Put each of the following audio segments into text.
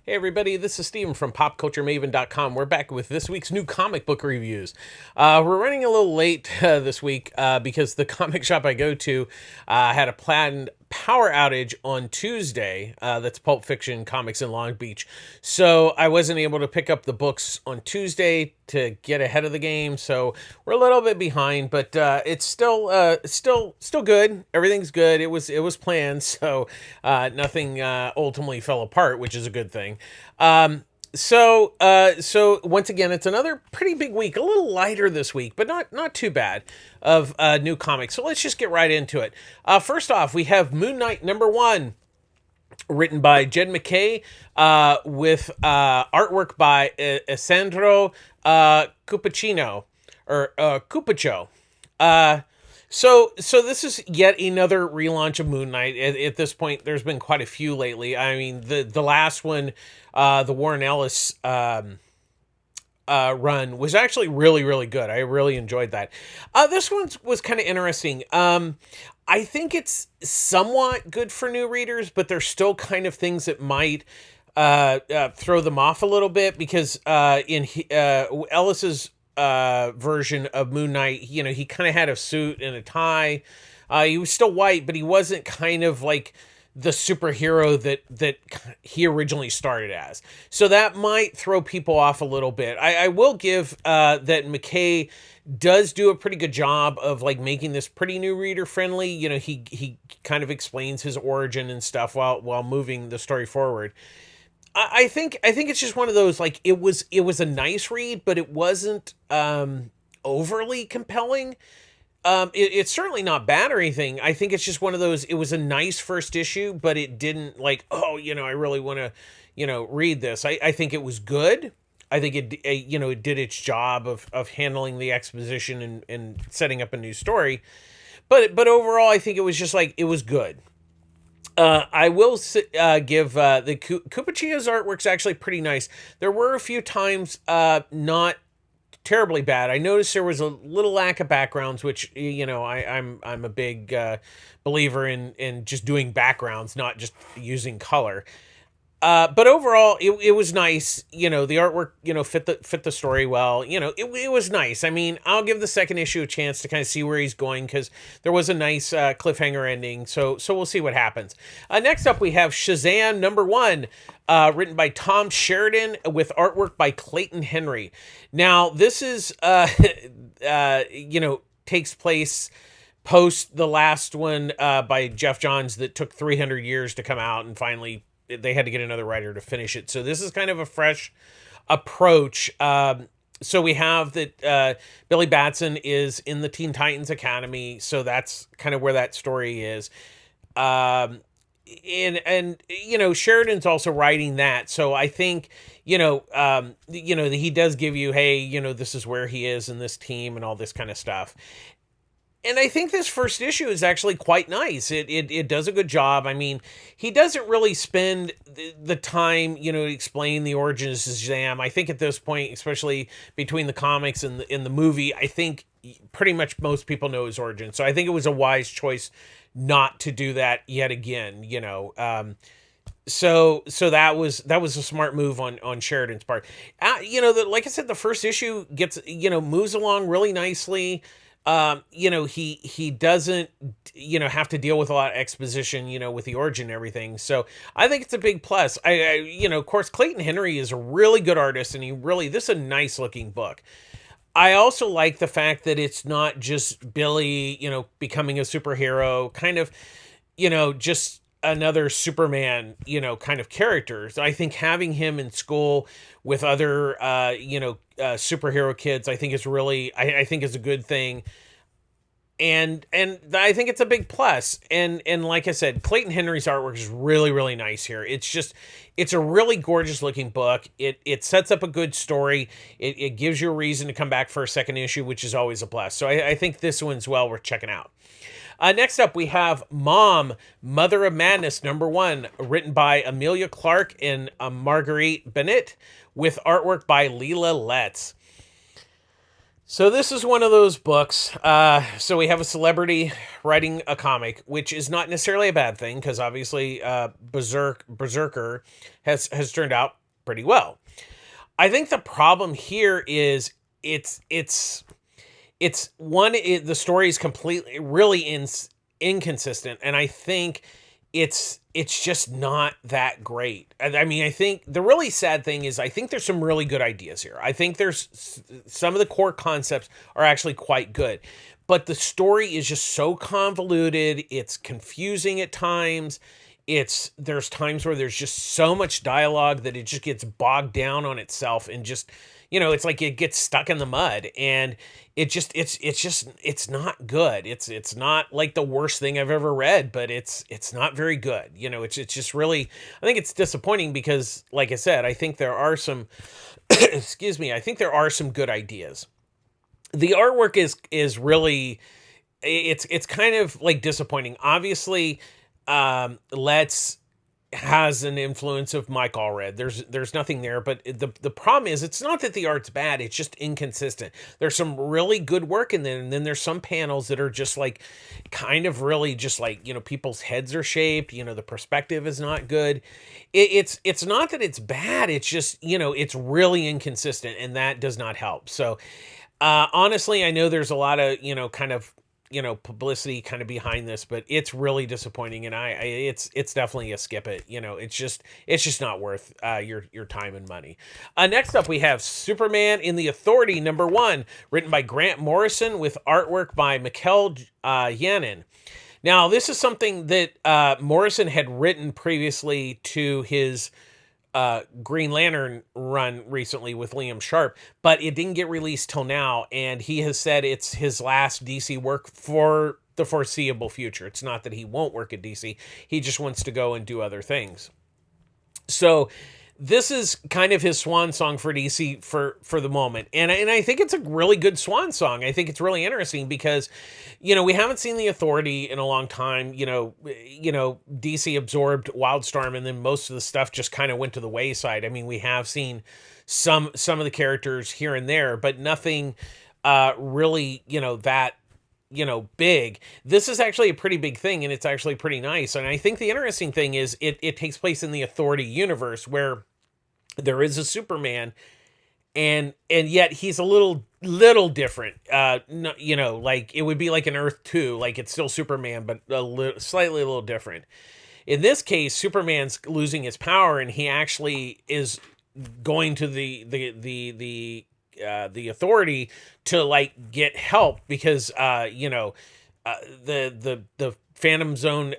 Hey everybody, this is Steven from PopCultureMaven.com. We're back with this week's new comic book reviews. We're running a little late this week because the comic shop I go to had a planned power outage on Tuesday. That's Pulp Fiction Comics in Long Beach. So I wasn't able to pick up the books on Tuesday to get ahead of the game. So we're a little bit behind, but it's still good. Everything's good. It was planned, so nothing ultimately fell apart, which is a good thing. So once again, it's another pretty big week, a little lighter this week, but not too bad of new comics. So let's just get right into it. First off, we have Moon Knight #1, written by Jed MacKay, with artwork by Sandro Cupaccio or Cupacho. So this is yet another relaunch of Moon Knight. At this point, there's been quite a few lately. I mean, the last one, the Warren Ellis run, was actually really good. I really enjoyed that. This one was kind of interesting. I think it's somewhat good for new readers, but there's still kind of things that might throw them off a little bit because in Ellis's version of Moon Knight, he kind of had a suit and a tie. He was still white, but he wasn't kind of like the superhero that he originally started as. So that might throw people off a little bit. I will give that MacKay does do a pretty good job of like making this pretty new reader friendly. He kind of explains his origin and stuff while moving the story forward. I think it's just one of those, like, it was a nice read, but it wasn't overly compelling. It's certainly not bad or anything. I think it's just one of those, it was a nice first issue, but it didn't like, I really want to, read this. I think it was good. I think it did its job of handling the exposition and setting up a new story. But overall, I think it was just like, it was good. I will give the Cupaccio's artwork's actually pretty nice. There were a few times not terribly bad. I noticed there was a little lack of backgrounds, which I'm a big believer in just doing backgrounds, not just using color. But overall, it was nice. The artwork, fit the story well. It was nice. I mean, I'll give the second issue a chance to kind of see where he's going because there was a nice cliffhanger ending. So we'll see what happens. Next up, we have Shazam #1, written by Tom Sheridan with artwork by Clayton Henry. Now, this is takes place post the last one by Jeff Johns that took 300 years to come out, and finally they had to get another writer to finish it. So this is kind of a fresh approach. So we have that Billy Batson is in the Teen Titans Academy. So that's kind of where that story is. And Sheridan's also writing that. So I think, he does give you, hey, this is where he is in this team and all this kind of stuff. And I think this first issue is actually quite nice. It does a good job. I mean, he doesn't really spend the time, to explain the origins of Shazam. I think at this point, especially between the comics and the movie, I think pretty much most people know his origin. So I think it was a wise choice not to do that yet again, So that was a smart move on Sheridan's part. Like I said, the first issue gets, moves along really nicely. He doesn't, have to deal with a lot of exposition, with the origin and everything. So I think it's a big plus. Of course, Clayton Henry is a really good artist, and this is a nice looking book. I also like the fact that it's not just Billy, becoming a superhero, kind of, just another Superman, kind of character. So I think having him in school with other, superhero kids, I think is really, I think is a good thing. And I think it's a big plus. And like I said, Clayton Henry's artwork is really nice here. It's a really gorgeous looking book. It sets up a good story. It gives you a reason to come back for a second issue, which is always a plus. So I think this one's well worth checking out. Next up, we have M.O.M, Mother of Madness #1, written by Amelia Clark and Marguerite Bennett, with artwork by Laila Letts. So this is one of those books. So we have a celebrity writing a comic, which is not necessarily a bad thing because obviously Berserker has turned out pretty well. I think the problem here is it's one the story is completely really inconsistent, and I think it's just not that great. I mean, I think the really sad thing is I think there's some really good ideas here. I think there's some of the core concepts are actually quite good, but the story is just so convoluted. It's confusing at times. There's times where there's just so much dialogue that it just gets bogged down on itself and just, it's like it gets stuck in the mud, and it's not good. It's not like the worst thing I've ever read, but it's not very good. It's just really, I think it's disappointing because, like I said, I think there are some excuse me, I think there are some good ideas. The artwork is really, it's kind of like disappointing. Obviously, Let's has an influence of Mike Allred. There's nothing there, but the problem is it's not that the art's bad, it's just inconsistent. There's some really good work in there, and then there's some panels that are just like kind of really just like, people's heads are shaped, the perspective is not good. It's not that it's bad, it's just, it's really inconsistent, and that does not help. So honestly, I know there's a lot of, kind of publicity kind of behind this, but it's really disappointing, and it's definitely a skip it. It's just not worth your time and money. Next up, we have Superman in the Authority #1, written by Grant Morrison with artwork by Mikel Janin. Now, this is something that Morrison had written previously to his Green Lantern run recently with Liam Sharp, but it didn't get released till now, and he has said it's his last DC work for the foreseeable future. It's not that he won't work at DC, he just wants to go and do other things. So this is kind of his swan song for DC for the moment. And I think it's a really good swan song. I think it's really interesting because, we haven't seen the Authority in a long time. DC absorbed Wildstorm, and then most of the stuff just kind of went to the wayside. I mean, we have seen some of the characters here and there, but nothing really, that big. This is actually a pretty big thing, and it's actually pretty nice. And I think the interesting thing is it takes place in the Authority universe, where there is a Superman, and yet he's a little different. Like it would be like an Earth 2, like it's still Superman, but slightly a little different. In this case, Superman's losing his power, and he actually is going to the Authority to like get help because the Phantom Zone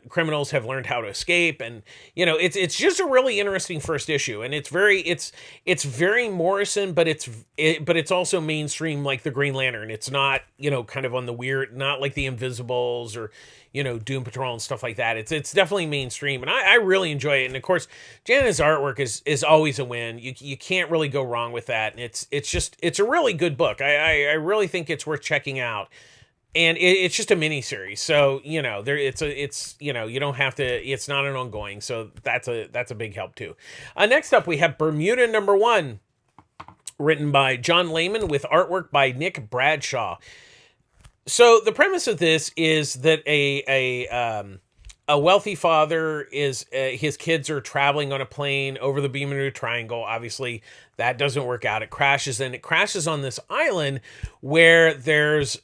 criminals have learned how to escape, and it's just a really interesting first issue, and it's very Morrison, but it's also mainstream like the Green Lantern. It's not kind of on the weird, not like the Invisibles or Doom Patrol and stuff like that. It's definitely mainstream, and I really enjoy it. And of course, Janet's artwork is always a win. You can't really go wrong with that, and it's a really good book. I really think it's worth checking out. And it's just a mini series, so you don't have to. It's not an ongoing, so that's a big help too. Next up, we have Bermuda #1, written by John Layman with artwork by Nick Bradshaw. So the premise of this is that a wealthy father is his kids are traveling on a plane over the Bermuda Triangle. Obviously, that doesn't work out. It crashes on this island where there's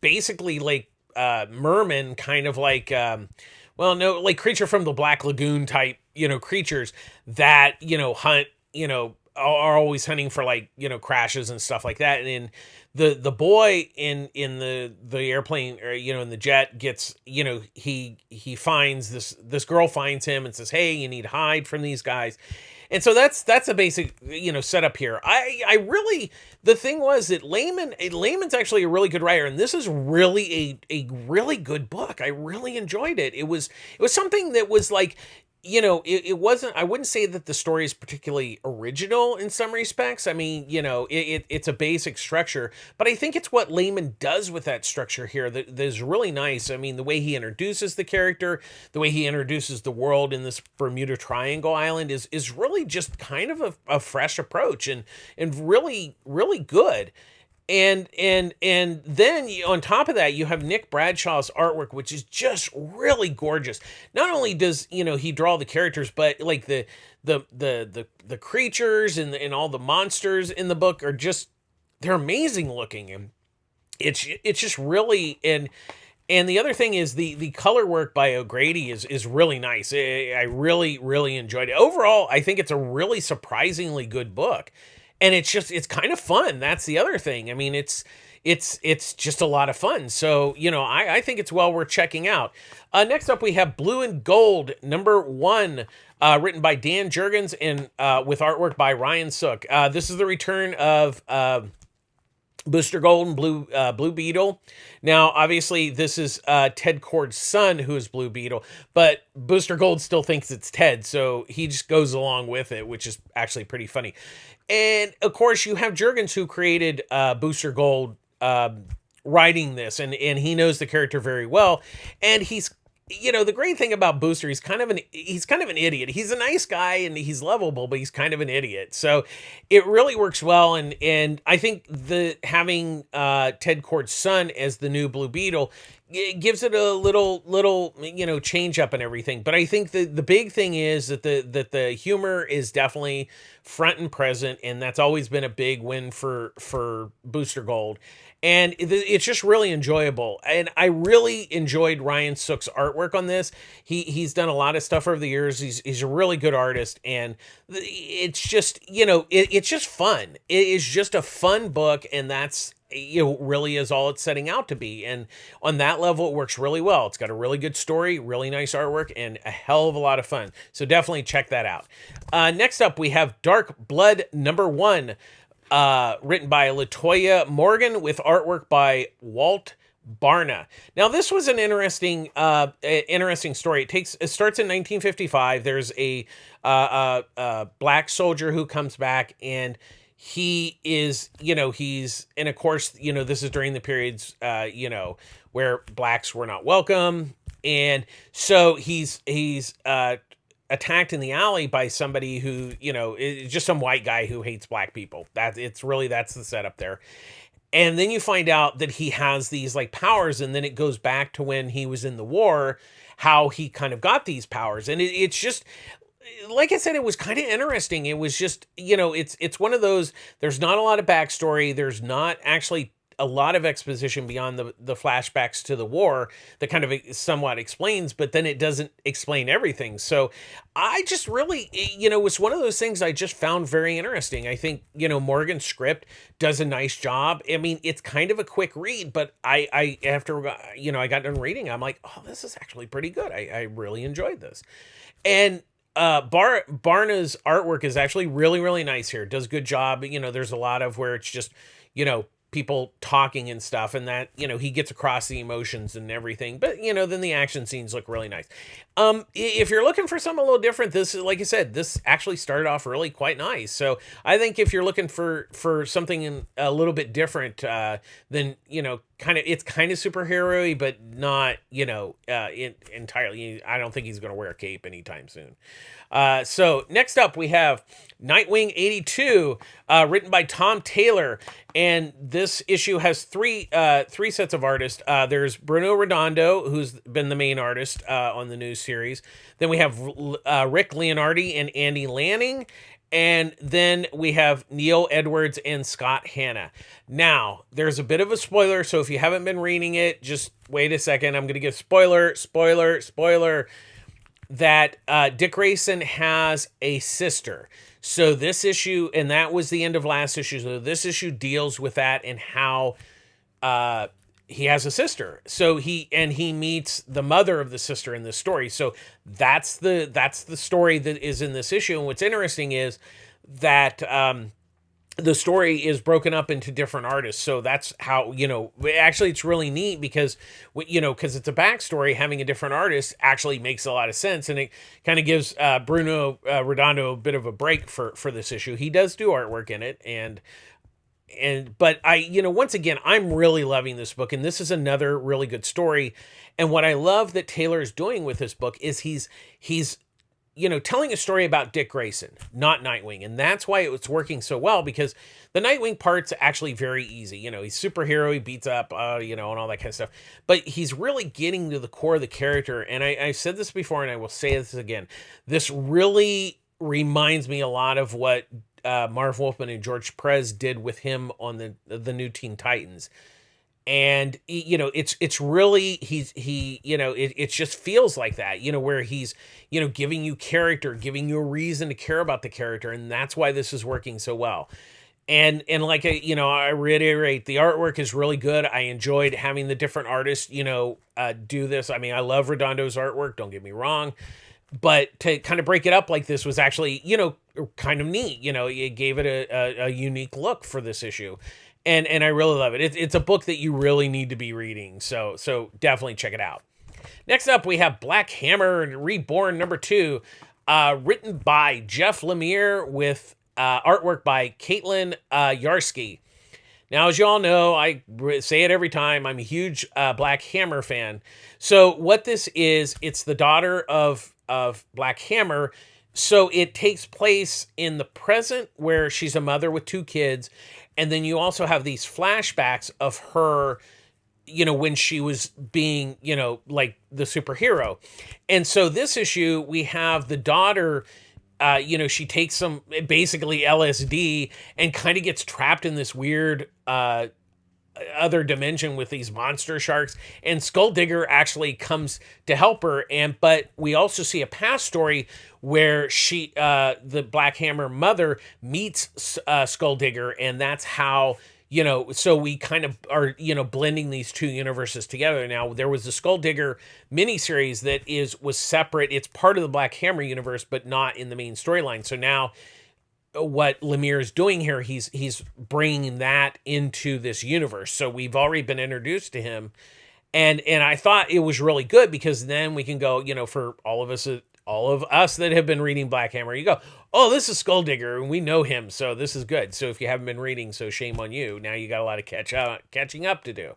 basically like mermen, kind of like like Creature from the Black Lagoon type creatures that hunt are always hunting for like crashes and stuff like that. And the boy in the airplane, or in the jet, gets he finds this girl, finds him and says, hey, you need to hide from these guys. And so that's a basic setup here. I really, the thing was that Layman's actually a really good writer, and this is really a really good book. I really enjoyed it. It was something that was like, it wasn't, I wouldn't say that the story is particularly original in some respects. I mean, it's a basic structure, but I think it's what Layman does with that structure here that is really nice. I mean, the way he introduces the character, the way he introduces the world in this Bermuda Triangle Island is really just kind of a fresh approach and really, really good. And then on top of that, you have Nick Bradshaw's artwork, which is just really gorgeous. Not only does he draw the characters, but like the creatures and all the monsters in the book are just, they're amazing looking, and it's just really. And the other thing is the color work by O'Grady is really nice. I really, really enjoyed it. Overall, I think it's a really surprisingly good book. And it's kind of fun. That's the other thing. I mean, it's just a lot of fun. So, I think it's well worth checking out. Next up, we have Blue and Gold, #1, written by Dan Jurgens and with artwork by Ryan Sook. This is the return of Booster Gold and Blue Beetle. Now, obviously, this is Ted Kord's son who is Blue Beetle, but Booster Gold still thinks it's Ted, so he just goes along with it, which is actually pretty funny. And, of course, you have Jurgens, who created Booster Gold, writing this, and he knows the character very well, and he's the great thing about Booster, he's kind of an idiot. He's a nice guy and he's lovable, but he's kind of an idiot. So it really works well. And I think having Ted Kord's son as the new Blue Beetle, it gives it a little change up and everything. But I think the big thing is that the humor is definitely front and present, and that's always been a big win for Booster Gold. And it's just really enjoyable. And I really enjoyed Ryan Sook's artwork on this. He's done a lot of stuff over the years. He's a really good artist. And it's just, it's just fun. It is just a fun book. And that's, really is all it's setting out to be. And on that level, it works really well. It's got a really good story, really nice artwork, and a hell of a lot of fun. So definitely check that out. Next up, we have Dark Blood #1. Written by Latoya Morgan with artwork by Walt Barna. Now, this was an interesting story. It starts in 1955. There's a black soldier who comes back, and he is, and of course, this is during the periods, where blacks were not welcome, and so he's attacked in the alley by somebody who, is just some white guy who hates black people. That's the setup there. And then you find out that he has these like powers, and then it goes back to when he was in the war, how he kind of got these powers. And it's just, like I said, it was kind of interesting. It was just, it's one of those, there's not a lot of backstory. There's not actually a lot of exposition beyond the flashbacks to the war that kind of somewhat explains, but then it doesn't explain everything. So I just really, it's one of those things I just found very interesting. I think, Morgan's script does a nice job. I mean, it's kind of a quick read, but after, I got done reading, I'm like, oh, this is actually pretty good. I really enjoyed this. And Barna's artwork is actually really, really nice here. It does a good job. There's a lot of where it's just, people talking and stuff, and that, he gets across the emotions and everything, but then the action scenes look really nice. If you're looking for something a little different, this, like I said, this actually started off really quite nice. So I think if you're looking for something a little bit different, then it's kind of superhero-y, but not entirely. I don't think he's going to wear a cape anytime soon. So next up we have Nightwing 82, written by Tom Taylor, and this issue has three sets of artists. There's Bruno Redondo, who's been the main artist on the new series. Then we have Rick Leonardi and Andy Lanning, and then we have Neil Edwards and Scott Hanna. Now, there's a bit of a spoiler, so if you haven't been reading it, just wait a second. I'm going to give spoiler, that Dick Grayson has a sister. So this issue, and that was the end of last issue, so this issue deals with that and how he has a sister. So he meets the mother of the sister in this story. So that's the story that is in this issue. And what's interesting is that the story is broken up into different artists. So that's how, actually it's really neat because, because it's a backstory, having a different artist actually makes a lot of sense. And it kind of gives Bruno Redondo a bit of a break for this issue. He does do artwork in it. But once again, I'm really loving this book. And this is another really good story. And what I love that Taylor is doing with this book is he's telling a story about Dick Grayson, not Nightwing. And that's why it's working so well, because the Nightwing part's actually very easy. He's superhero, he beats up, and all that kind of stuff. But he's really getting to the core of the character. And I said this before, and I will say this again. This really reminds me a lot of what Marv Wolfman and George Perez did with him on the new Teen Titans. And it's really it just feels like that, where he's giving you character, giving you a reason to care about the character, and that's why this is working so well. And like I reiterate, the artwork is really good. I enjoyed having the different artists do this. I mean, I love Redondo's artwork, don't get me wrong, but to kind of break it up like this was actually kind of neat. It gave it a unique look for this issue. And I really love it. It's a book that you really need to be reading. So definitely check it out. Next up, we have Black Hammer Reborn #2, written by Jeff Lemire with artwork by Caitlin Yarsky. Now, as you all know, I say it every time, I'm a huge Black Hammer fan. So what this is, it's the daughter of Black Hammer. So it takes place in the present where she's a mother with 2 kids. And then you also have these flashbacks of her, when she was being, like the superhero. And so this issue, we have the daughter, she takes some basically LSD and kind of gets trapped in this weird other dimension with these monster sharks, and Skulldigger actually comes to help her. But we also see a past story where she, the Black Hammer mother, meets Skulldigger, and that's how, so we kind of are, blending these two universes together. Now, there was the Skulldigger miniseries that was separate. It's part of the Black Hammer universe, but not in the main storyline. So now what Lemire is doing here, he's bringing that into this universe. So we've already been introduced to him, and I thought it was really good, because then we can go, for all of us that have been reading Black Hammer, you go, oh, this is Skulldigger, and we know him, so this is good. So if you haven't been reading, so shame on you. Now you got a lot of catching up to do.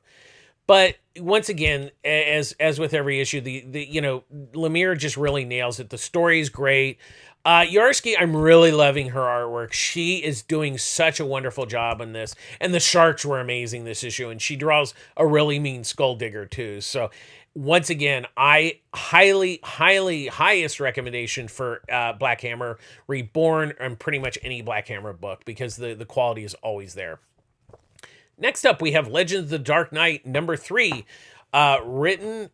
But once again, as with every issue, the Lemire just really nails it. The story is great. Yarsky, I'm really loving her artwork. She is doing such a wonderful job on this. And the sharks were amazing this issue. And she draws a really mean Skulldigger too. So once again, I highest recommendation for Black Hammer Reborn, and pretty much any Black Hammer book, because the quality is always there. Next up, we have Legends of the Dark Knight #3, written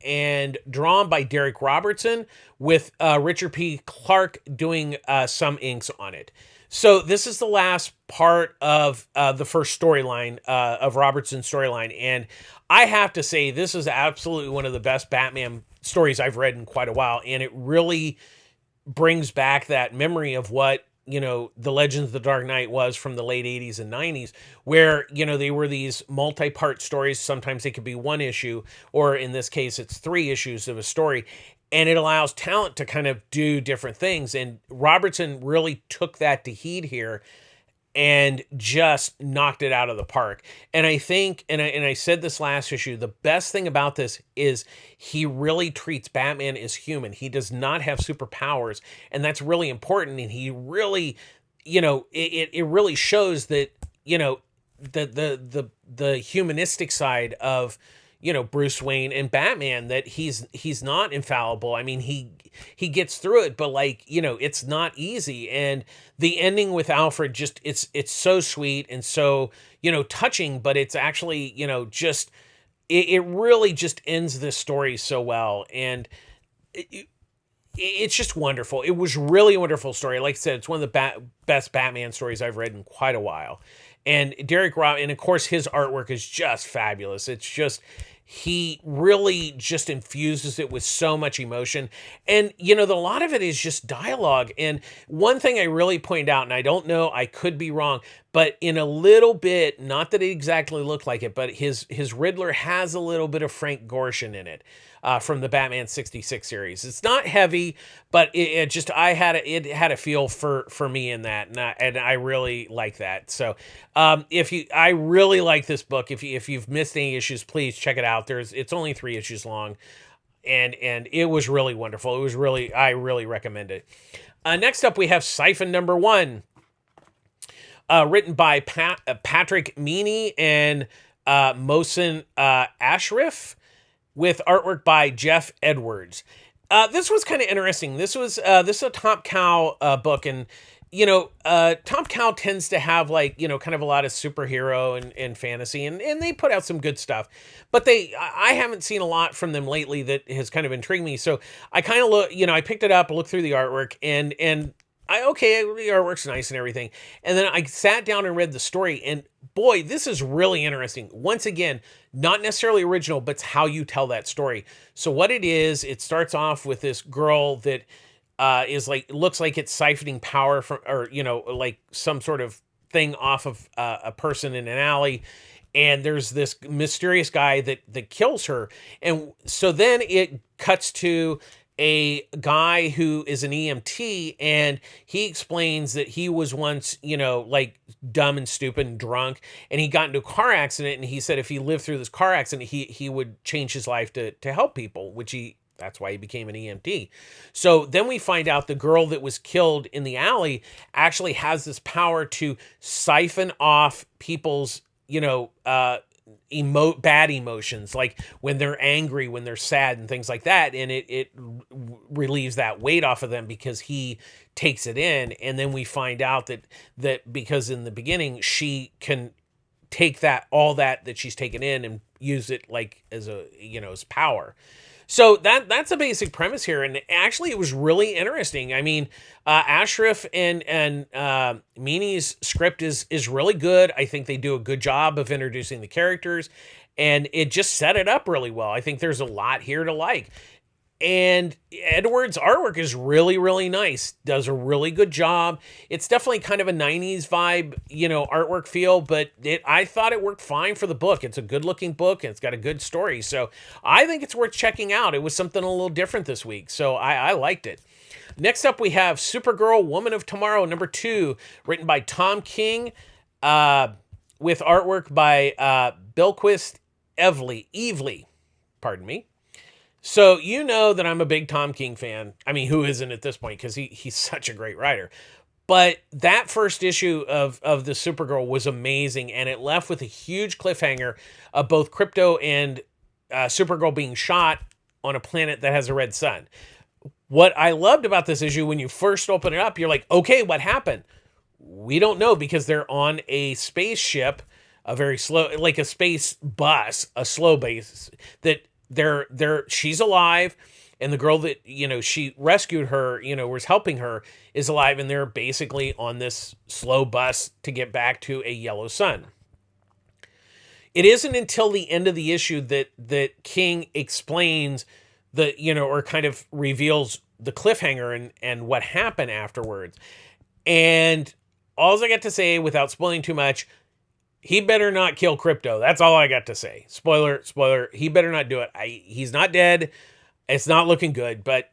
and drawn by Derek Robertson, with Richard P. Clark doing some inks on it. So this is the last part of the first storyline, of Robertson's storyline. And I have to say, this is absolutely one of the best Batman stories I've read in quite a while. And it really brings back that memory of what, the Legends of the Dark Knight was from the late 80s and 90s, where, they were these multi-part stories. Sometimes they could be one issue, or in this case, it's 3 issues of a story. And it allows talent to kind of do different things. And Robertson really took that to heed here and just knocked it out of the park. And I think, and I said this last issue, the best thing about this is he really treats Batman as human. He does not have superpowers, and that's really important. And he really, it really shows that, the humanistic side of, Bruce Wayne and Batman, that he's not infallible. I mean, he gets through it, but it's not easy. And the ending with Alfred, just it's so sweet and so, touching, but it's actually, just it really just ends this story so well. And it's just wonderful. It was really a wonderful story. Like I said, it's one of the best Batman stories I've read in quite a while. And Derek Robb, and of course his artwork is just fabulous. It's just, he really just infuses it with so much emotion. And, a lot of it is just dialogue. And one thing I really point out, and I don't know, I could be wrong, but in a little bit, not that it exactly looked like it, but his Riddler has a little bit of Frank Gorshin in it. From the Batman 66 series. It's not heavy, but it just, it had a feel for me in that. And I really like that. So, I really like this book. If you've missed any issues, please check it out. It's only 3 issues long, and it was really wonderful. I really recommend it. Next up, we have Syphon #1, written by Patrick Meany and Mohsen Ashraf, with artwork by Jeff Edwards. This was kind of interesting. This is a Top Cow book, and Top Cow tends to have kind of a lot of superhero and fantasy, and they put out some good stuff. But I haven't seen a lot from them lately that has kind of intrigued me. So I kind of I picked it up, looked through the artwork, and the artwork's nice and everything. And then I sat down and read the story, and boy, this is really interesting. Once again, not necessarily original, but it's how you tell that story. So what it is, it starts off with this girl that looks like it's siphoning power from, or, like some sort of thing off of a person in an alley. And there's this mysterious guy that kills her. And so then it cuts to a guy who is an EMT, and he explains that he was once, dumb and stupid and drunk, and he got into a car accident, and he said if he lived through this car accident, he would change his life to help people, that's why he became an EMT. So then we find out the girl that was killed in the alley actually has this power to siphon off people's, bad emotions, like when they're angry, when they're sad, and things like that, and it relieves that weight off of them because he takes it in. And then we find out that because in the beginning she can take all that she's taken in and use it as as power. So that's a basic premise here, and actually it was really interesting. I mean, Ashraf and Meany's script is really good. I think they do a good job of introducing the characters, and it just set it up really well. I think there's a lot here to like. And Edwards' artwork is really, really nice. Does a really good job. It's definitely kind of a 90s vibe, artwork feel, but I thought it worked fine for the book. It's a good-looking book, and it's got a good story. So I think it's worth checking out. It was something a little different this week, so I liked it. Next up, we have Supergirl, Woman of Tomorrow, #2, written by Tom King, with artwork by Bilquist Evely. Pardon me. So that I'm a big Tom King fan. I mean, who isn't at this point? Because he's such a great writer. But that first issue of the Supergirl was amazing, and it left with a huge cliffhanger of both Krypto and Supergirl being shot on a planet that has a red sun. What I loved about this issue, when you first open it up, you're like, okay, what happened? We don't know, because they're on a spaceship, a very slow, like a space bus, a slow base that she's alive, and the girl that she rescued her, was helping her, is alive, and they're basically on this slow bus to get back to a yellow sun. It isn't until the end of the issue that King explains or kind of reveals the cliffhanger and what happened afterwards. And all I got to say, without spoiling too much, he better not kill Krypto. That's all I got to say. Spoiler. He better not do it. He's not dead. It's not looking good, but,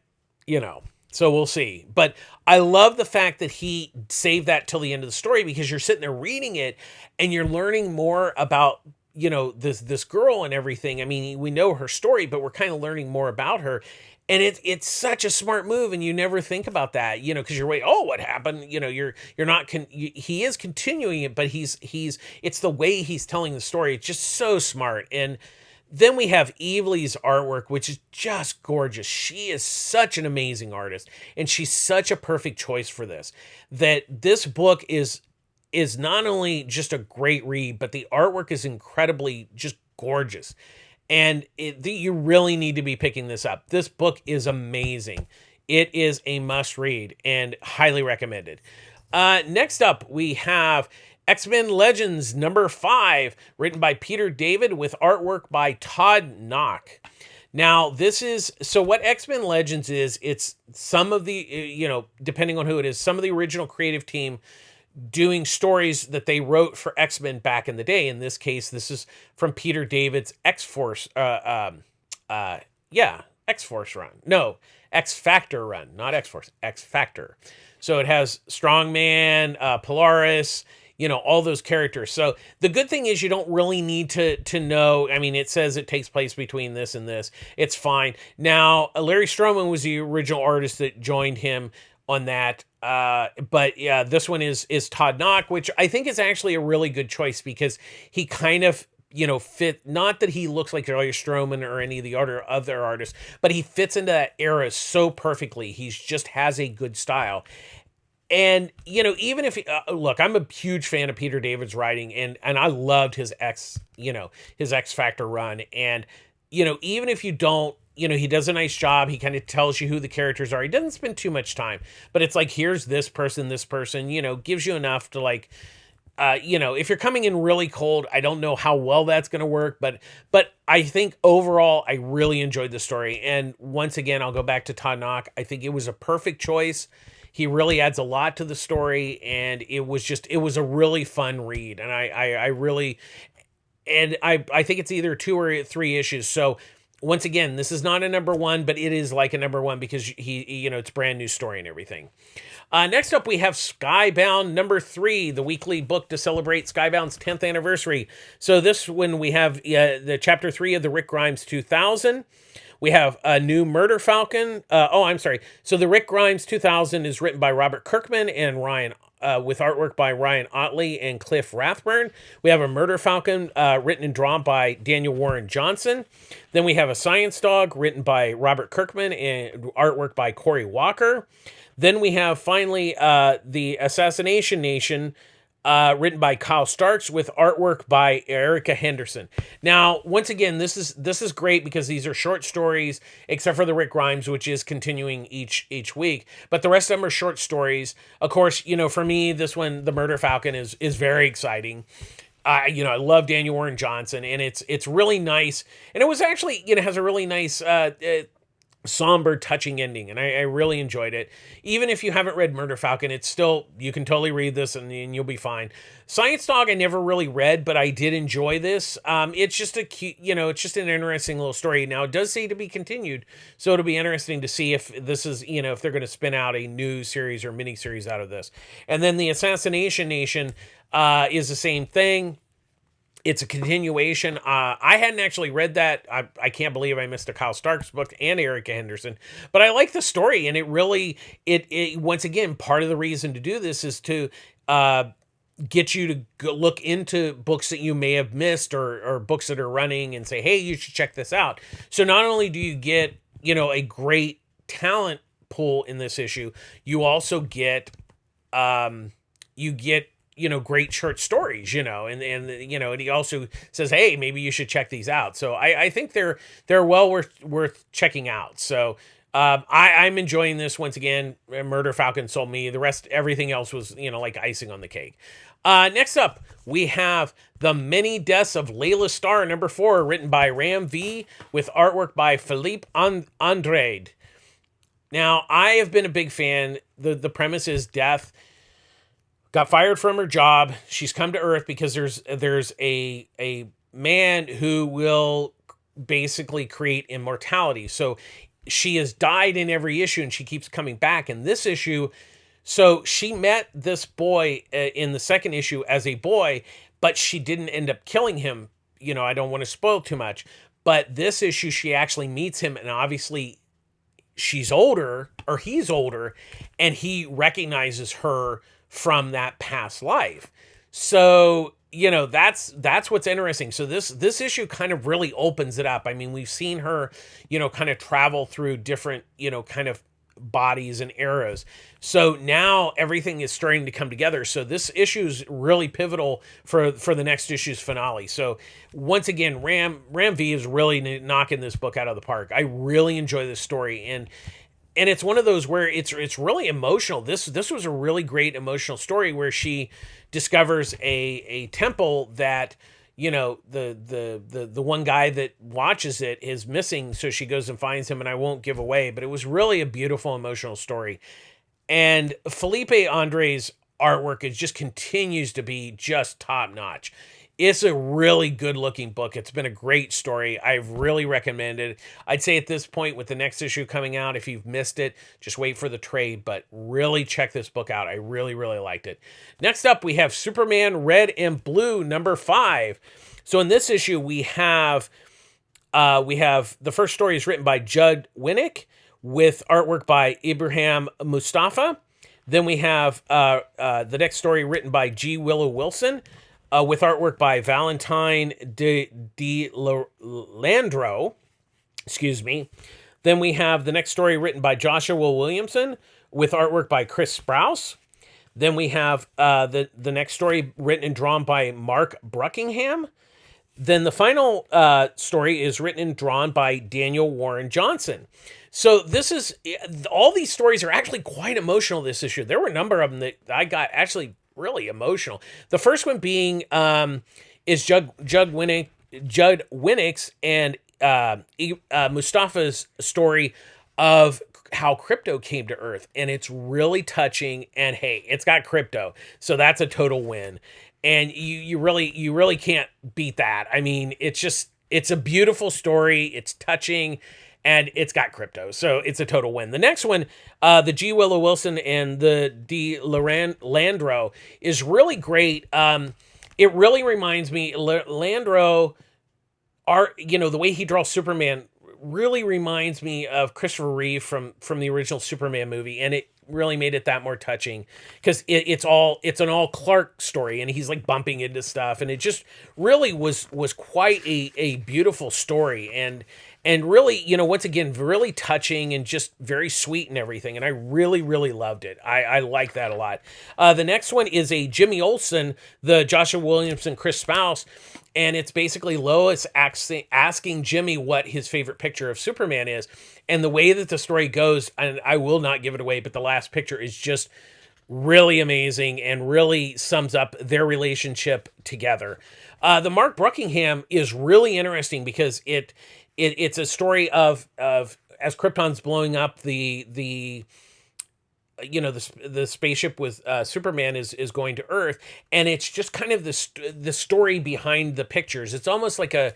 so we'll see. But I love the fact that he saved that till the end of the story, because you're sitting there reading it and you're learning more about, this girl and everything. I mean, we know her story, but we're kind of learning more about her. And it's such a smart move, and you never think about that, because you're waiting. Oh, what happened? You're not. He is continuing it, but it's the way he's telling the story. It's just so smart. And then we have Evely's artwork, which is just gorgeous. She is such an amazing artist, and she's such a perfect choice for this. That this book is not only just a great read, but the artwork is incredibly just gorgeous. And you really need to be picking this up. This book is amazing. It is a must read and highly recommended. Next up, we have X-Men Legends number 5, written by Peter David with artwork by Todd Knock. Now, this is, so what X-Men Legends is, it's some of the, depending on who it is, some of the original creative team doing stories that they wrote for X-Men back in the day. In this case, this is from Peter David's X-Force, X-Force run. No, X-Factor run, not X-Force, X-Factor. So it has Strongman, Polaris, all those characters. So the good thing is you don't really need to know. I mean, it says it takes place between this and this. It's fine. Now, Larry Stroman was the original artist that joined him on that. But yeah, this one is Todd Knock, which I think is actually a really good choice because he kind of, fit, not that he looks like Larry Stroman or any of the other artists, but he fits into that era so perfectly. He just has a good style. And, even if, look, I'm a huge fan of Peter David's writing, and I loved his X Factor run. And, even if you don't, he does a nice job. He kind of tells you who the characters are. He doesn't spend too much time, but it's like, here's this person, gives you enough to like, if you're coming in really cold, I don't know how well that's going to work, but I think overall, I really enjoyed the story. And once again, I'll go back to Todd Knock. I think it was a perfect choice. He really adds a lot to the story, and it was a really fun read. And I really, and I think it's either 2 or 3 issues. So once again, this is not a number 1, but it is like a number 1 because it's brand new story and everything. Next up, we have Skybound number 3, the weekly book to celebrate Skybound's 10th anniversary. So this one, we have the chapter 3 of the Rick Grimes 2000. We have a new Murder Falcon. So the Rick Grimes 2000 is written by Robert Kirkman and Ryan, with artwork by Ryan Otley and Cliff Rathburn. We have a Murder Falcon written and drawn by Daniel Warren Johnson. Then we have a Science Dog written by Robert Kirkman and artwork by Corey Walker. Then we have finally the Assassination Nation, written by Kyle Starks with artwork by Erica Henderson. Now, once again, this is great because these are short stories, except for the Rick Grimes, which is continuing each week. But the rest of them are short stories. Of course, for me, this one, the Murder Falcon, is very exciting. I love Daniel Warren Johnson, and it's really nice. And it was actually, has a really nice somber, touching ending, and I really enjoyed it. Even if you haven't read Murder Falcon, it's still, you can totally read this and you'll be fine. Science Dog I never really read, but I did enjoy this. It's just a cute, it's just an interesting little story. Now, it does say to be continued, so it'll be interesting to see if this is, if they're going to spin out a new series or mini series out of this. And then the Assassination Nation is the same thing. It's a continuation. I hadn't actually read that. I can't believe I missed a Kyle Starks book and Erica Henderson, but I like the story, and it really, once again, part of the reason to do this is to get you to go look into books that you may have missed or books that are running and say, hey, you should check this out. So not only do you get, a great talent pool in this issue, you also get, great short stories, and he also says, hey, maybe you should check these out. So I think they're well worth checking out. So I'm enjoying this. Once again, Murder Falcon sold me. The rest, everything else was, like icing on the cake. Next up, we have The Many Deaths of Laila Starr, number 4, written by Ram V with artwork by Philippe Andrade. Now, I have been a big fan. The premise is Death got fired from her job. She's come to Earth because there's a man who will basically create immortality. So she has died in every issue, and she keeps coming back. In this issue, so she met this boy in the second issue as a boy, but she didn't end up killing him. I don't want to spoil too much, but this issue she actually meets him, and obviously she's older, or he's older, and he recognizes her from that past life. So, that's what's interesting. So this issue kind of really opens it up. I mean, we've seen her, kind of travel through different, kind of bodies and eras. So now everything is starting to come together. So this issue is really pivotal for the next issue's finale. So once again, Ram V is really knocking this book out of the park. I really enjoy this story, and and it's one of those where it's really emotional. This was a really great emotional story where she discovers a temple that, you know, the one guy that watches it is missing, so she goes and finds him, and I won't give away, but it was really a beautiful emotional story. And Felipe Andre's artwork is just continues to be just top notch. It's a really good looking book. It's been a great story. I've really recommended it. I'd say at this point with the next issue coming out, if you've missed it, just wait for the trade, but really check this book out. I really, really liked it. Next up, we have Superman Red and Blue #5. So in this issue, we have the first story is written by Judd Winnick with artwork by Ibrahim Mustafa. Then we have the next story written by G. Willow Wilson, with artwork by Valentine de Landro. Excuse me. Then we have the next story written by Joshua Williamson with artwork by Chris Sprouse. Then we have the next story written and drawn by Mark Bruckingham. Then the final story is written and drawn by Daniel Warren Johnson. So this is, all these stories are actually quite emotional this issue. There were a number of them that I got actually really emotional. The first one being is Judd Winnick's and Mustafa's story of how crypto came to Earth, and it's really touching. And hey, it's got crypto, so that's a total win. And you really can't beat that. I mean, it's a beautiful story. It's touching. And it's got crypto, so it's a total win. The next one, the G. Willow Wilson and the D. Landro, is really great. It really reminds me, Landro, the way he draws Superman really reminds me of Christopher Reeve from the original Superman movie, and it really made it that more touching because it's an all Clark story, and he's like bumping into stuff, and it just really was quite a beautiful story, and really, once again, really touching and just very sweet and everything. And I really, really loved it. I like that a lot. The next one is a Jimmy Olsen, the Joshua Williamson, Chris Sprouse. And it's basically Lois asking Jimmy what his favorite picture of Superman is. And the way that the story goes, and I will not give it away, but the last picture is just really amazing and really sums up their relationship together. The Mark Bruckingham is really interesting because it's a story of as Krypton's blowing up, the spaceship with Superman is going to Earth, and it's just kind of the story behind the pictures. It's almost like a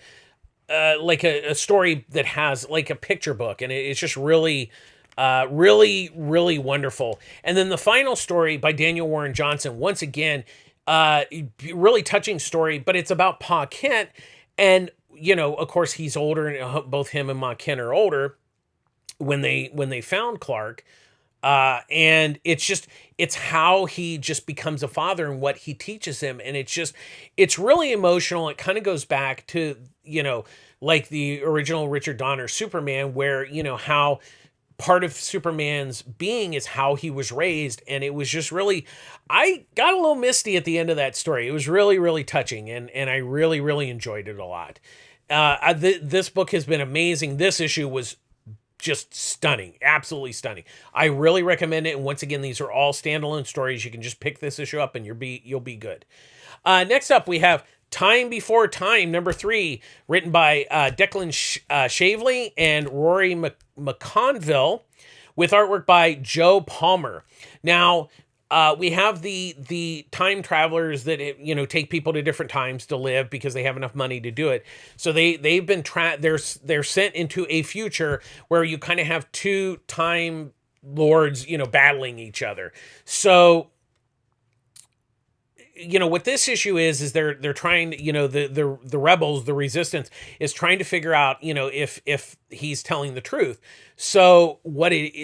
story that has like a picture book, and it's just really really wonderful. And then the final story by Daniel Warren Johnson, once again, really touching story, but it's about Pa Kent. And of course, he's older, and both him and Ma Kent are older when they found Clark. And it's how he just becomes a father and what he teaches him. And it's really emotional. It kind of goes back to, like the original Richard Donner Superman, where, how part of Superman's being is how he was raised. And it was just really, I got a little misty at the end of that story. It was really, really touching. And I really, really enjoyed it a lot. This book has been amazing. This issue was just stunning, absolutely stunning. I really recommend it. And once again, these are all standalone stories. You can just pick this issue up and you'll be good. Next up, we have Time Before Time, #3, written by Declan Shavely and Rory McConville, with artwork by Joe Palmer. Now, we have the time travelers that take people to different times to live because they have enough money to do it. So they've been they're sent into a future where you kind of have two time lords battling each other. So what this issue is they're trying to, the rebels, the resistance is trying to figure out if he's telling the truth. So what it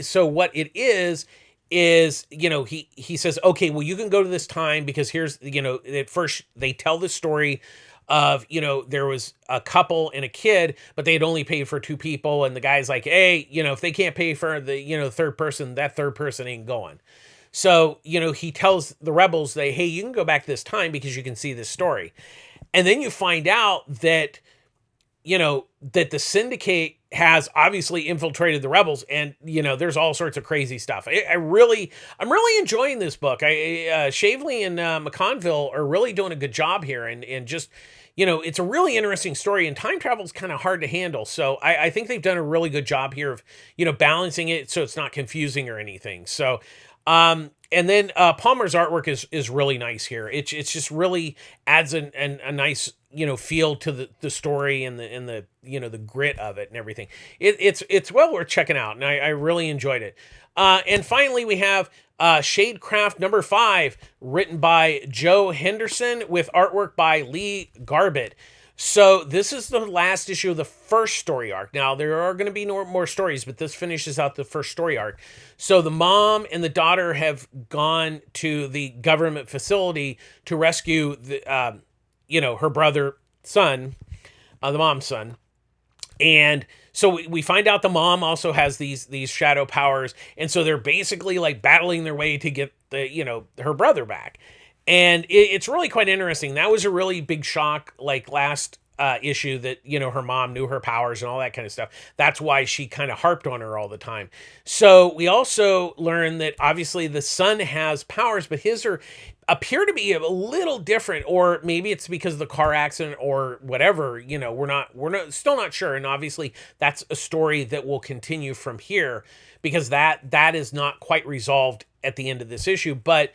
is he says, okay, well, you can go to this time because here's, at first they tell the story of, there was a couple and a kid, but they had only paid for two people. And the guy's like, hey, if they can't pay for the, third person, that third person ain't going. So, he tells the rebels, hey, you can go back this time because you can see this story. And then you find out that that the Syndicate has obviously infiltrated the rebels, and there's all sorts of crazy stuff. I'm really enjoying this book. Shavely and McConville are really doing a good job here, and just it's a really interesting story, and time travel is kind of hard to handle. So I think they've done a really good job here of balancing it so it's not confusing or anything. So and then Palmer's artwork is really nice here. It's just really adds a nice feel to the story and the the grit of it and everything. It's well worth checking out, and I really enjoyed it. And finally, we have Shadecraft #5, written by Joe Henderson with artwork by Lee Garbett. So this is the last issue of the first story arc. Now, there are going to be more stories, but this finishes out the first story arc. So the mom and the daughter have gone to the government facility to rescue her brother son, the mom's son. And so we find out the mom also has these shadow powers, and so they're basically like battling their way to get her brother back. And it's really quite interesting. That was a really big shock, like last issue, that her mom knew her powers and all that kind of stuff. That's why she kind of harped on her all the time. So we also learn that obviously the son has powers, but his appear to be a little different, or maybe it's because of the car accident or whatever. We're still not sure. And obviously that's a story that will continue from here, because that is not quite resolved at the end of this issue. But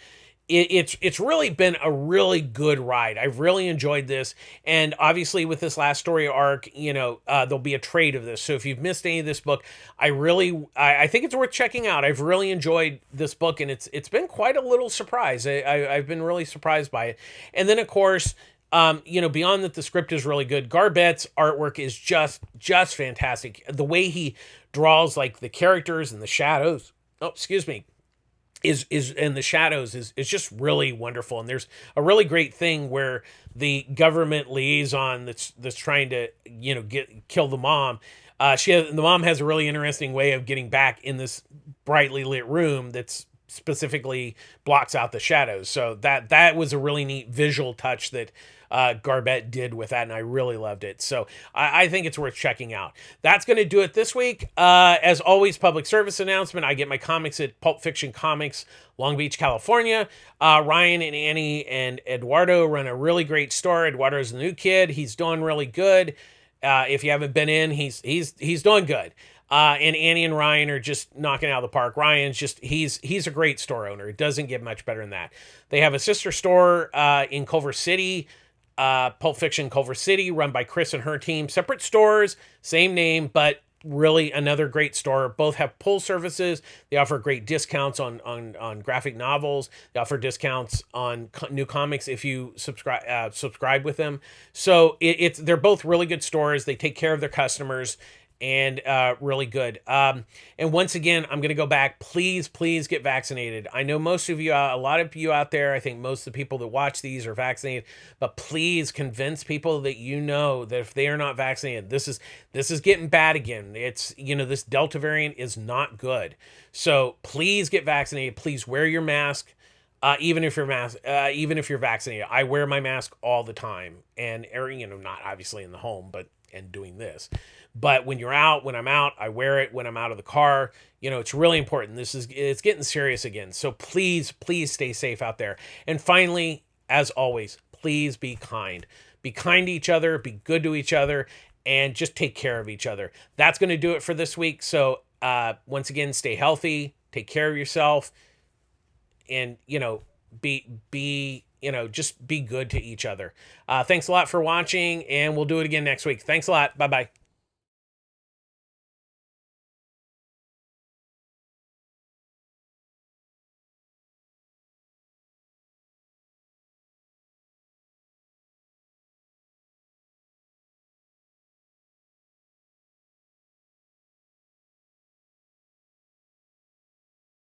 it's really been a really good ride. I've really enjoyed this, and obviously with this last story arc, there'll be a trade of this. So if you've missed any of this book, I think it's worth checking out. I've really enjoyed this book, and it's been quite a little surprise. I've been really surprised by it. And then of course, beyond that, the script is really good. Garbett's artwork is just fantastic. The way he draws like the characters and the shadows. Oh, excuse me. Is in the shadows is just really wonderful. And there's a really great thing where the government liaison that's trying to kill the mom, the mom has a really interesting way of getting back in this brightly lit room that's specifically blocks out the shadows. So that was a really neat visual touch that Garbett did with that, and I really loved it. So I think it's worth checking out. That's going to do it this week. As always, public service announcement. I get my comics at Pulp Fiction Comics, Long Beach, California. Ryan and Annie and Eduardo run a really great store. Eduardo's the new kid. He's doing really good. If you haven't been in, he's doing good. And Annie and Ryan are just knocking it out of the park. Ryan's he's a great store owner. It doesn't get much better than that. They have a sister store in Culver City, Pulp Fiction Culver City, run by Chris and her team. Separate stores, same name, but really another great store. Both have pull services. They offer great discounts on graphic novels. They offer discounts on new comics if you subscribe with them. So they're both really good stores. They take care of their customers, and really good. And once again, I'm going to go back. Please get vaccinated. I know most of you, a lot of you out there, I think most of the people that watch these are vaccinated, but please convince people that that if they are not vaccinated, this is getting bad again. It's, this Delta variant is not good. So please get vaccinated. Please wear your mask. Even if you're vaccinated. I wear my mask all the time, and not obviously in the home, and doing this. But when I'm out, I wear it when I'm out of the car. It's really important. It's getting serious again. So please stay safe out there. And finally, as always, please be kind. Be kind to each other, be good to each other, and just take care of each other. That's going to do it for this week. So once again, stay healthy, take care of yourself, and just be good to each other. Thanks a lot for watching, and we'll do it again next week. Thanks a lot. Bye-bye.